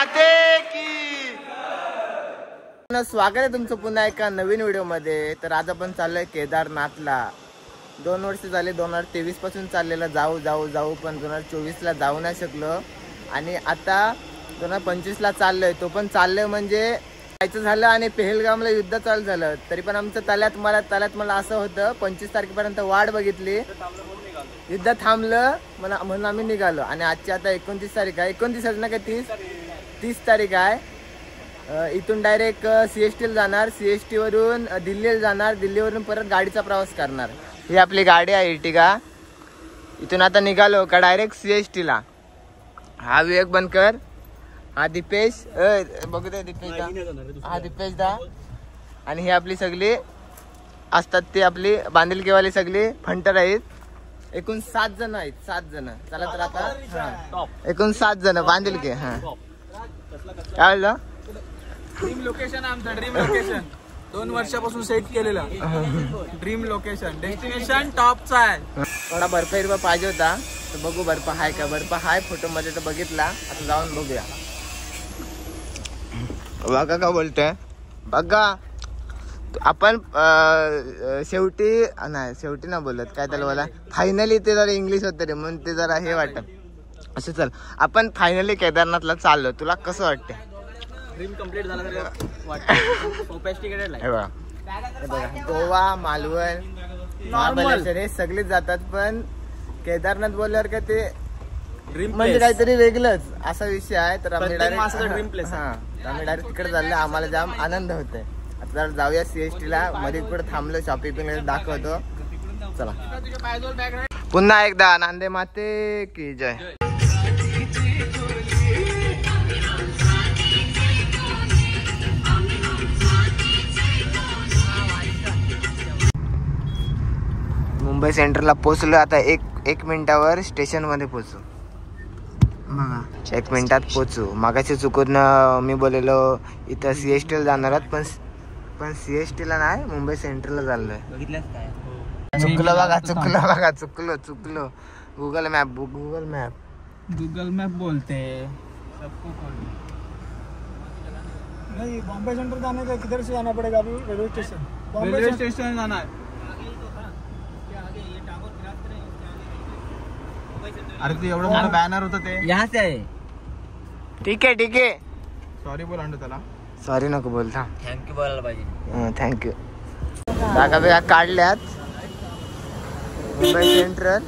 माते की स्वागत आहे तुमचं पुन्हा एका नवीन व्हिडिओ मध्ये. तर आज आपण चाललोय केदारनाथला. 2 वर्ष झाले, 2023 पासून चाललेलं जाऊ जाऊ जाऊ, पण 2024 ला जाऊ नाही शकलो आणि आता 2025 ला चाललोय. तो पण चाललोय म्हणजे जायचं झालं आणि पेहलगामला युद्ध चालू झालं. तरी पण आमचं तल्यात मला असं होतं 25 तारखेपर्यंत वाट बघितली, युद्ध थांबलं म्हणून आम्ही निघालो. आणि आजची आता 29 तारीख आहे, 29 ना काय 30 तारीख आहे. इथून डायरेक्ट CST ला जाणार, CST वरून दिल्लीला जाणार, दिल्लीवरून परत गाडीचा प्रवास करणार. ही आपली गाडी आहे इर्टिगा. इथून आता निघालो का डायरेक्ट CST ला. हा विवेक बनकर, हा दीपेश, बघू दे दीपेश दा, हा दीपेश दा. आणि ही आपली सगळी असतात ती आपली बांधिलकीवाली सगळी फंटर आहेत. एकूण 7 जण आहेत, 7 जण. चला तर आता एकूण 7 जण बांधिलकी. हा काय झालं? ड्रीम लोकेशन आमचं, ड्रीम लोकेशन 2 वर्षापासून सेट केलेलं ड्रीम लोकेशन. डेस्टिनेशन टॉपचा आहे. थोडा बर्फ हिरवा पाहिजे होता, तर बघू बर्फ हाय का. बर्फ हाय फोटो मध्ये तर बघितला, आता जाऊन बघूया. बघा का बोलतोय बघा आपण. शेवटी ना बोलत काय त्याला बोला, फायनली ते जरा इंग्लिश होतं रे म्हणून ते जरा हे वाटत. असं चल आपण फायनली केदारनाथला चाललो. तुला कसं वाटतं? ड्रीम कंप्लीट झाला तरी वाटतं. Sophisticated life. हे बघा गोवा, मालवण, महाबळेश्वर हे सगळेच जातात, पण केदारनाथ बोलल्यावर का ते ड्रीम म्हणजे काहीतरी वेगळंच असा विषय आहे. तर आम्ही डायरेक्ट ड्रीम प्लेस. आम्ही डायरेक्ट तिकडे चाललो. आम्हाला जाम आनंद होतोय. आता जरा जाऊया CST ला. मध्ये कुठे थांबलो, शॉपिंग दाखवतो. चला पुन्हा एकदा नांदे माते की जय. मुंबई सेंट्रलला पोहोचलो. आता एक मिनिटावर स्टेशन मध्ये पोहोचू. बघा 1 मिनिटात पोहोचू. मागाशी चुकून मी बोललेलो इथं CST ला जाणार आहोत, पण CST ला नाही, मुंबई सेंट्रलला चाललोय. चुकलो. गुगल मॅप बोलते सबको नहीं. बॉम्बे सेंटर जाने का किधर से जाना पड़ेगा? अभी रेलवे स्टेशन जाना है. अरे ते एवढं मोठं बॅनर होतं ते यहाँ से आहे. ठीक आहे. सॉरी बोल अंडू त्याला. सॉरी नको बोलता, थँक्यू बोलायला पाहिजे. थँक्यू. जागा बिगा काढल्यात मुंबई सेंट्रल.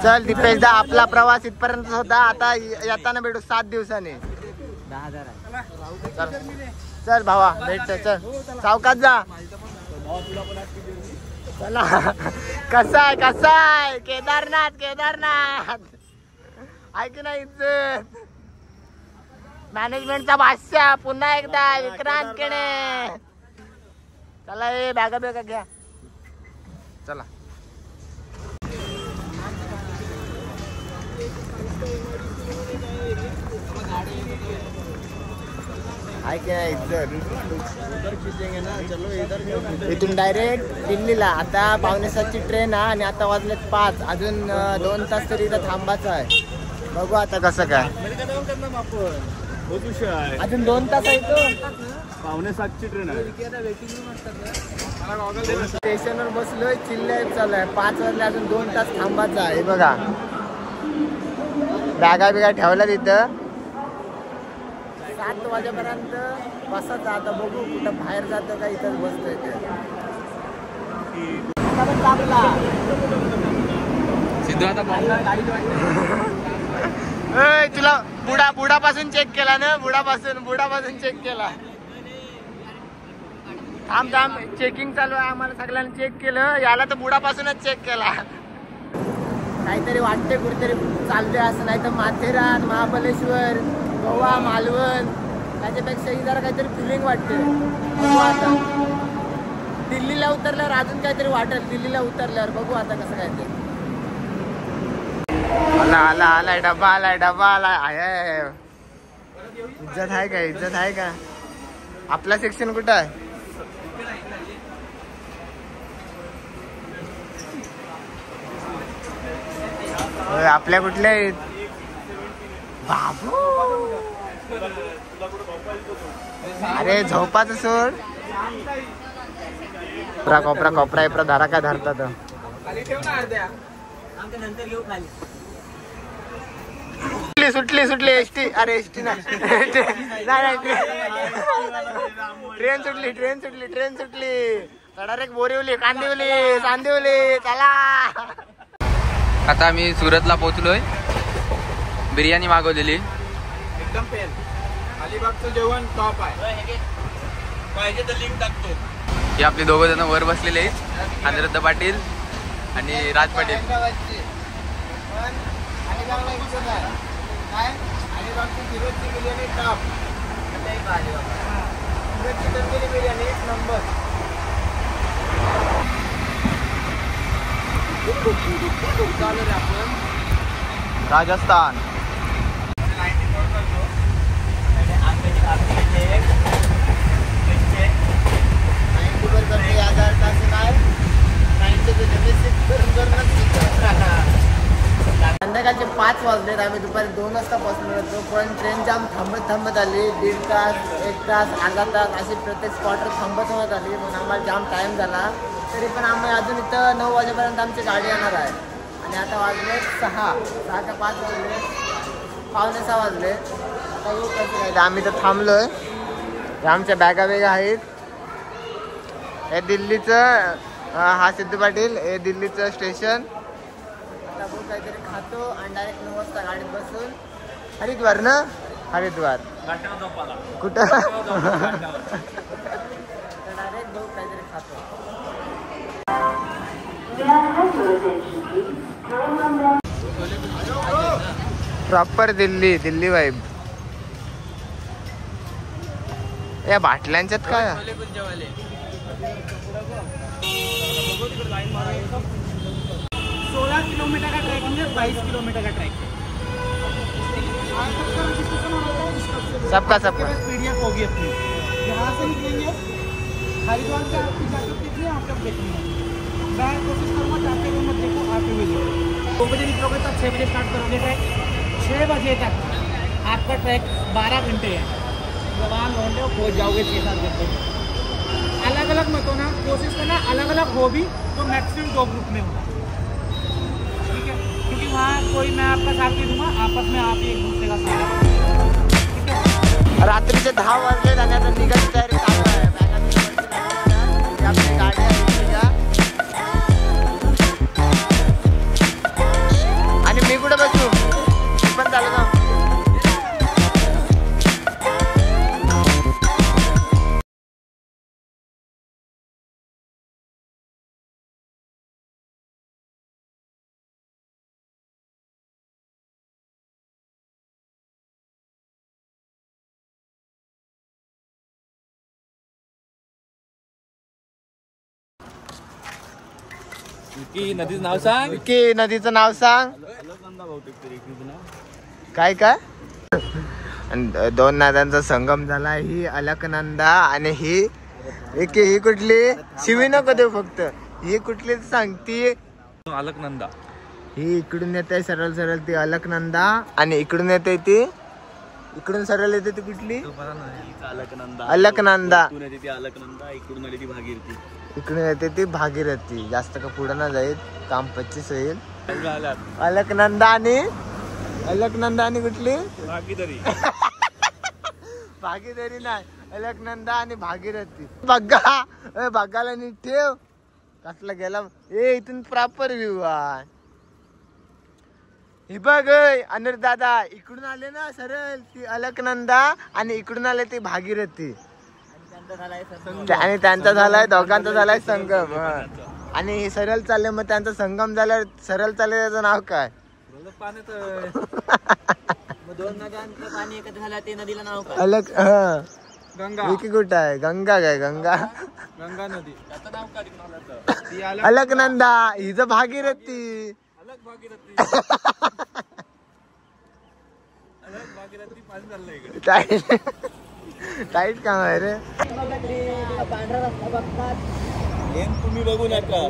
चल दीपेश दा, आपला प्रवास इथपर्यंत होता. आता येताना भेटू 7 दिवसांनी. 10,000 आहे. चल भावा भेटतो. चल सावकाश जा. चला कसा आहे केदारनाथ आहे की नाही? इज्जत मॅनेजमेंटचा भाष्य पुन्हा एकदा विक्रांत केणे. चला हे बॅगा घ्या. चला आहे की नाही इज्जत. इथून डायरेक्ट दिल्लीला. आता 5:45ची ट्रेन आहे आणि आता वाजलेत 5. अजून 2 तास तरी इथं थांबायचं आहे. बघू आता कसं काय. अजून 2 तास आहे. तो 5:45ची ट्रेन आहे. स्टेशनवर बसलोय, चिल्ले चालू आहे. 5 वाजले, अजून 2 तास थांबायचं आहे. बघा बॅगा बिगा ठेवल्या तिथं. 7 वाजेपर्यंत बसायचं. आता बघू कुठं बाहेर जातं का इथंच बसतोय ते. तुला बुडापासून चेक केला ना? बुडापासून चेक केला. थांब चेकिंग चालू आहे. आम्हाला सगळ्यांना चेक केलं. याला तर बुडापासूनच चेक केला. काहीतरी वाटते कुठेतरी चालते असं. नाही तर माथेरान, महाबळेश्वर, गोवा, मालवण त्याच्यापेक्षा ही जरा काहीतरी फिलिंग वाटते. बघू आता दिल्लीला उतरल्यावर अजून काहीतरी वाटेल. दिल्लीला उतरल्यावर बघू आता कसं काय ते. आलाय डबा आलाय. इज्जत आहे का? आपला सेक्शन कुठं आहे? आपल्या कुठल्या आहेत बाबू? अरे झोपाच सोड. कोपरा कोपरा एपरा धारा काय धरतात. सुटली सुटली एसटी. अरे एसटी नाही ट्रेन सुटली. डायरेक्ट बोरिवली, कांदिवली, चांदिवली. चला आता आम्ही सुरतला पोहोचलोय. बिर्याणी मागवलेली एकदम पेन. अलिबागचं जेवण टॉप आहे. पाहिजे तर लिंक टाकतो. हे आपले दोघं जण वर बसलेले आहेत, अनिरुद्ध पाटील आणि राज पाटील. बिर्याणी टॉप. बिर्याणी एक नंबर. राजस्थान. संध्याकाळचे 5 वाजलेत. आम्ही दुपारी 2 वाजता पोहोचलो होतो, पण ट्रेन जाम थांबत आली. 1.5 तास, 1 तास, अर्धा तास अशी प्रत्येक स्पॉटवर थांबत आली. म्हणून आम्हाला जाम टाईम झाला. तरी पण आम्ही अजून इथं 9 वाजेपर्यंत आमची गाडी येणार आहे. आणि आता वाजले 6:05 वाजले, 5:45 वाजले. आता येऊ कसं काय. आम्ही तर थांबलोय. आमच्या बॅगा आहेत. हे दिल्लीचं, हा सिद्धू पाटील. हे दिल्लीचं स्टेशन. आता बघू काहीतरी खातो आणि डायरेक्ट 9 वाजता गाडीत बसून हरिद्वार ना. हरिद्वार कुठं डायरेक्ट बघू काहीतरी खातो. Proper Delhi vibe. या बाटल्यांच्यात काय 16 किलोमीटर का ट्रैकिंग है, 22 किलोमीटर का ट्रैक. सबका पीडीएफ होगी अपनी. यहाँ से निकलेंगे हरिद्वार से आप देखिए, आप तक देखेंगे. मैं कोशिश करूँगा जाते हुए मत देखो, आते हुए देखो. 2 बजे निकलोगे तब 6 बजे स्टार्ट करोगे ट्रैक. 6 बजे तक आपका ट्रैक 12 घंटे है. जवान लौंडे हो पहुँच जाओगे 6-7 घंटे. अलग अलग मत होना, कोशिश करना अलग अलग हो भी तो मैक्सिमम 2 ग्रुप में होगा. ठीक है, क्योंकि वहाँ कोई मैं आपका साथ नहीं दूंगा, आपस में आप एक दूसरे का साथ. ठीक है. रात्रीचे 10 वाजले आणि आता निघायची तयारी चालू आहे. आपली गाडी आहे आणि मी कुठे बसू. मी पण चालू जाऊ. नदीचं नाव सांग. की नदीचं नाव सांग. काय काय. 2 नद्यांचा संगम झाला. ही अलकनंदा आणि ही कुठली. शिवी नको देऊ फक्त. ही कुठली सांगती. अलकनंदा. ही इकडून येते सरळ ती अलकनंदा. आणि इकडून येते ती, इकडून सरळ येते ती कुठली अलकनंदा. इकडून येते ती भागीरथी. जास्त का पुढे ना जाईल, काम 25 होईल. अलकनंदा आणि कुठली भागीदारी नाही. अलकनंदा आणि भागीरथी. बघायला नीट ठेव. कसला गेला. इथून प्रॉपर व्ह्यू आहे. हे बघ अनिरुद्ध दादा, इकडून आले ना सरळ ती अलकनंदा आणि इकडून आले ती भागीरथी. आणि त्यांचा झालाय, दोघांचा झालाय संगम. आणि हे सरळ चालले, मग त्यांचा संगम झाला. सरळ चालले त्याचं नाव काय. 2 नद्यांचं पाणी एकत्र झालं, ते नदीला नाव काय. अलक गंगा. कुठं आहे. गंगा काय. गंगा नदी. अलकनंदा. हिचं भागीरथी. टाईट काम आहे रे. पांढरा रस्ता बघतात. तुम्ही बघू नका.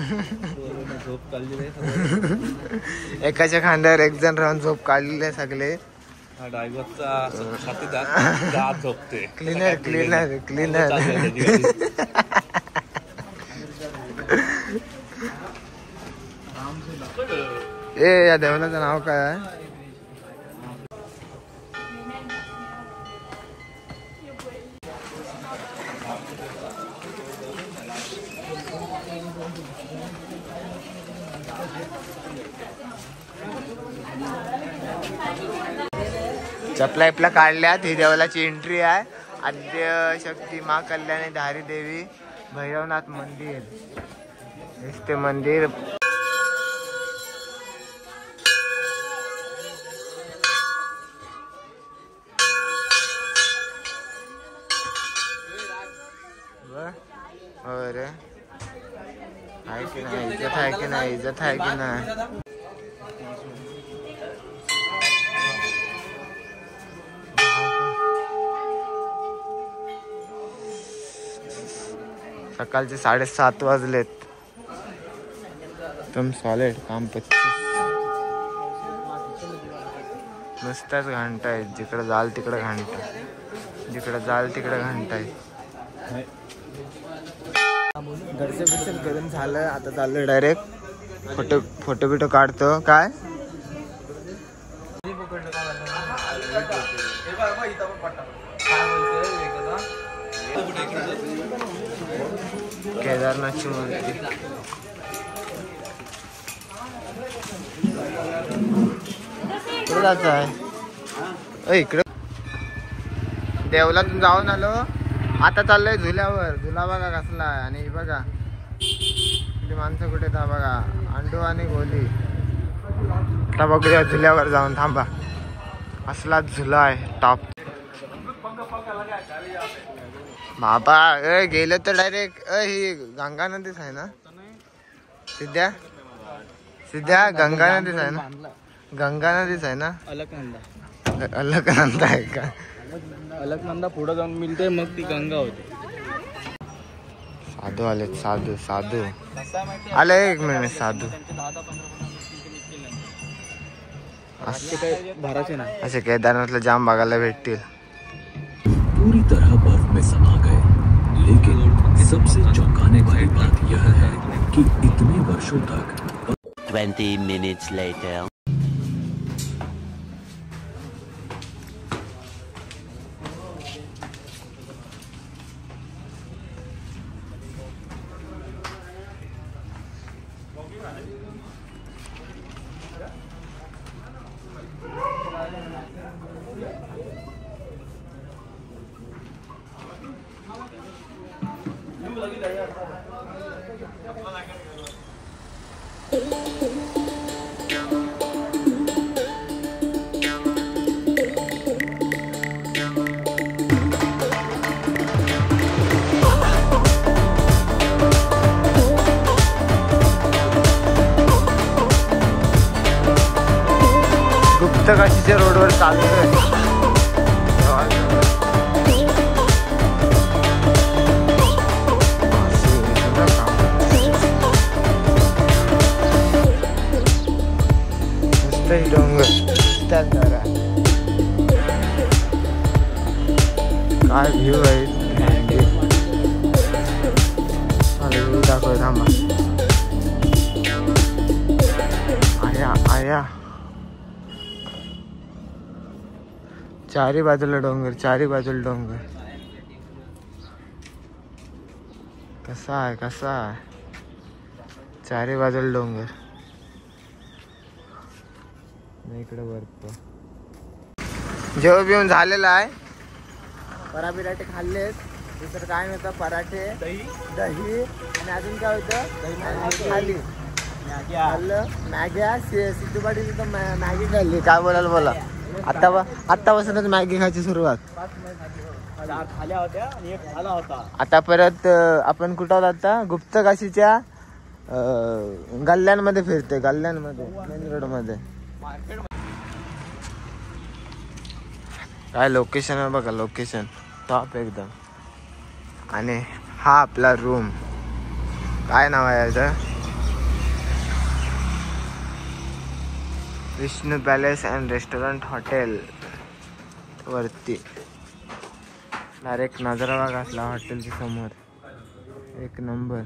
झोप काढली एकाच्या खांद्यावर एक जण राहून झोप काढलेले सगळे. ड्रायव्हरचा छातीदार झोपते. Cleaner cleaner cleaner. ए या देवलाचं नाव काय आहे? चपला इपला काढल्यात. ही देवलाची एंट्री आहे. आद्य शक्ती मा कल्याणी धारी देवी भैरवनाथ मंदिर. ते मंदिर और आहे की नाही? इज्जत आहे की नाही? इज्जत आहे की नाही? सकाळचे 7:30 वाजलेत. एकदम सॉलिड काम. 25 नुसताच घंटा. जिकडे जाल तिकडे घंटा. जिकडे जाल तिकडे घंटा. दर्शन करून झालं. आता चाललं डायरेक्ट फोटो बिटो काढतो. काय केदारनाथची मूर्ती. कुठे जायचं आहे? इकडे देवलातून जाऊन आलो. आता चाललंय झुल्यावर. झुला बघा कसला आहे. आणि बघा किती माणसं कुठे था बघा. अंडू आणि गोली. आता बघूया झुल्यावर जाऊन. थांबा. असला झुला आहे टॉप. बाबा गेलं तर डायरेक्ट ही गंगा नदीच आहे ना? सिद्ध्या सिद्ध्या गंगा नदीच आहे ना? गंगा नदीच आहे ना? अलकनंदा आहे का? अलकनंदा पुढे जाऊन मिळते मग ती गंगा होते. साधू आले. साधू साधू आले. 1 मिनिट. साधू असे केदारनाथला जाम बघायला भेटतील. पूरी तरह बर्फ में समा गए, लेकिन सबसे चौंकाने वाली बात यह है कि इतने वर्षों तक 20 minutes later. गुप्तकाशीच्या रोडवर चालतोय. डोंगर काय व्ह्यू आहे. दाखव. थांबा. आया आया. चारी बाजूला डोंगर. चारी बाजूला डोंगर. कसा आहे कसा आहे. चारी बाजूला डोंगर. इकडे वरतो. जेवण बिवून झालेलं आहे. पराठे खाल्लेत. दुसरं काय नव्हतं. पराठे दही आणि अजून काय होतं. खाली खाल्लं. मॅग्या. सिद्धू पाटील तर मॅगी खाल्ली. काय बोलायला बोला. आत्तापासूनच मॅगी खायची सुरुवात. खाल्या होत्या आणि एक झाला होता. आता परत आपण कुठं आहोत आता. गुप्तकाशीच्या गल्ल्यांमध्ये फिरते. गल्ल्यांमध्ये मेन रोड मध्ये. काय लोकेशन आहे बघा. लोकेशन टॉप एकदम. आणि हा आपला रूम. काय नाव आहे याचं. Vishnu palace and restaurant hotel वरती डायरेक्ट नजारा बघा असला हॉटेलच्या समोर. एक नंबर.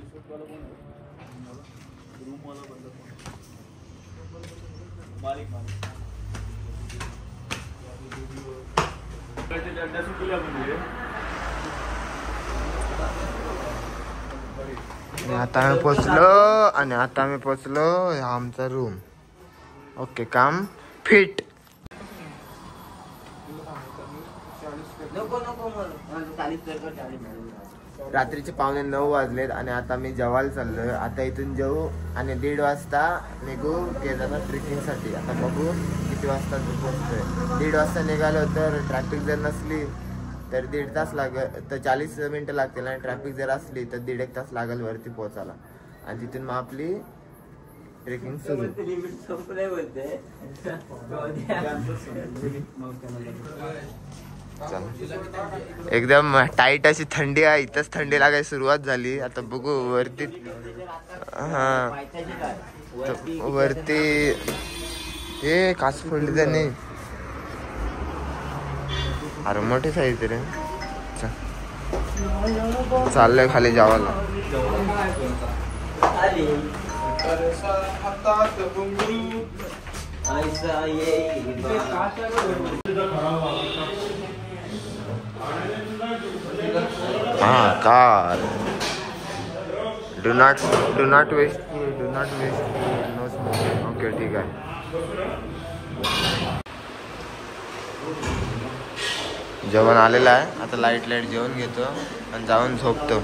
आता आम्ही पोचलो हा आमचा रूम. ओके, काम फिट. रात्रीचे 8:45 वाजलेत आणि आता मी जेवायला चाललोय. आता इथून जेवू आणि 1:30 वाजता निघू केदारनाथ ट्रेकिंगसाठी. आता बघू किती वाजता पोहोचतोय. 1:30 वाजता निघालो तर ट्रॅफिक जर नसली तर 1.5 तास लागेल, तर 40 मिनिटं लागतील. आणि ट्रॅफिक जर असली तर 1.5 तास लागेल वरती पोहोचायला. आणि तिथून मग आपली ट्रेकिंग सुरू. एकदम टाईट अशी थंडी आहे. इथंच थंडी लागायला सुरुवात झाली. आता बघू वरती. हा वरती हे कास फोडली त्याने. अरे मोठी साईज रे. चाललंय खाली जावाला. हा car. Do not waste. No smoking. Okay ठीक आहे. जेवण आलेलं आहे. आता लाईट जेवण घेतो आणि जाऊन झोपतो.